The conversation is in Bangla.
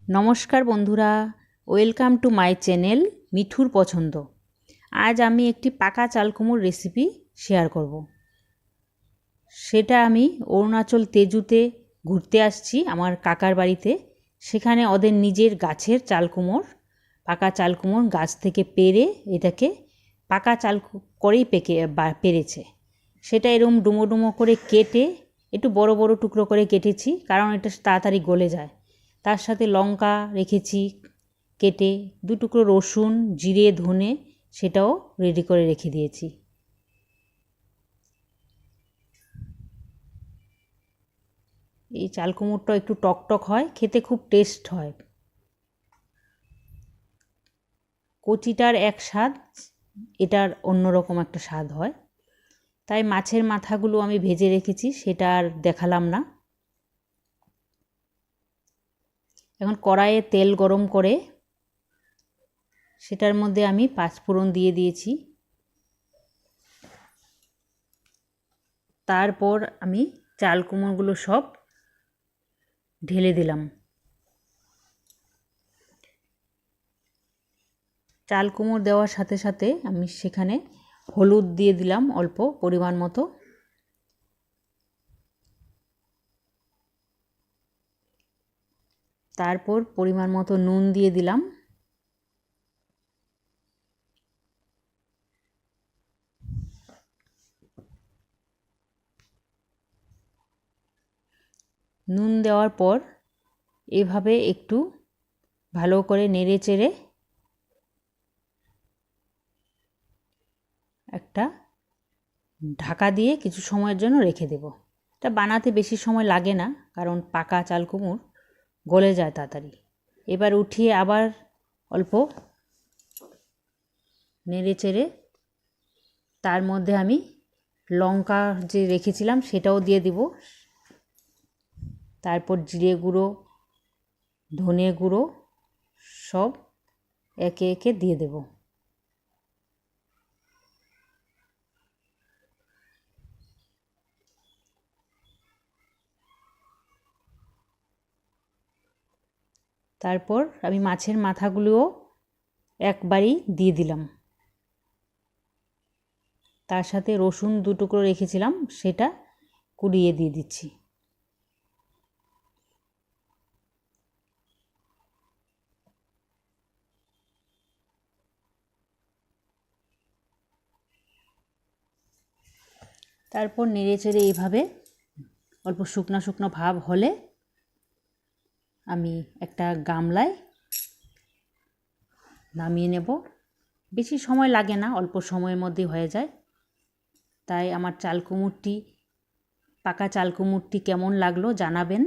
নমস্কার বন্ধুরা, ওয়েলকাম টু মাই চ্যানেল মিঠুর পছন্দ। আজ আমি একটি পাকা চাল কুমড়োর রেসিপি শেয়ার করব। সেটা আমি অরুণাচল তেজুতে ঘুরতে আসছি আমার কাকার বাড়িতে। সেখানে ওদের নিজের গাছের চাল কুমড়ো, পাকা চাল কুমড়ো গাছ থেকে পেড়ে এটাকে পাকা চাল করেই পেরেছে। সেটা এরকম ডুমো ডুমো করে কেটে একটু বড় বড় টুকরো করে কেটেছি, কারণ এটা তাড়াতাড়ি গলে যায়। তার সাথে লঙ্কা রেখেছি কেটে, 2 টুকরো রসুন, জিরে, ধনে সেটাও রেডি করে রেখে দিয়েছি। এই চাল কুমড়োটা একটু টকটক হয়, খেতে খুব টেস্ট হয়। কচিটার এক স্বাদ, এটার অন্যরকম একটা স্বাদ হয়। তাই মাছের মাথাগুলো আমি ভেজে রেখেছি, সেটা আর দেখালাম না। এখন কড়াইয়ে তেল গরম করে সেটার মধ্যে আমি 5 ফোড়ন দিয়ে দিয়েছি। তারপর আমি চাল কুমড়োগুলো সব ঢেলে দিলাম। চাল কুমড়ো দেওয়ার সাথে সাথে আমি সেখানে হলুদ দিয়ে দিলাম অল্প পরিমাণ মতো। তারপর পরিমাণ মতো নুন দিয়ে দিলাম। নুন দেওয়ার পর এভাবে একটু ভালো করে নেড়ে চেড়ে একটা ঢাকা দিয়ে কিছু সময়ের জন্য রেখে দেব। এটা বানাতে বেশি সময় লাগে না, কারণ পাকা চাল কুমড়ো গলে যায় তাড়াতাড়ি। এবার উঠিয়ে আবার অল্প নেড়ে চেড়ে তার মধ্যে আমি লঙ্কা যে রেখেছিলাম সেটাও দিয়ে দিব। তারপর জিরে গুঁড়ো, ধনে গুঁড়ো সব একে একে দিয়ে দেব। তারপর আমি মাছের মাথাগুলোও একবারই দিয়ে দিলাম। তার সাথে রসুন 2 টুকরো রেখেছিলাম, সেটা কুড়িয়ে দিয়ে দিচ্ছি। তারপর নেড়ে চেড়ে এইভাবে অল্প শুকনো শুকনো ভাব হলে আমি একটা গামলায় নামিয়ে নেব। বেশি সময় লাগে না, অল্প সময়ের মধ্যেই হয়ে যায়। তাই আমার চাল কুমড়োটি, পাকা চাল কুমড়োটি কেমন লাগলো জানাবেন।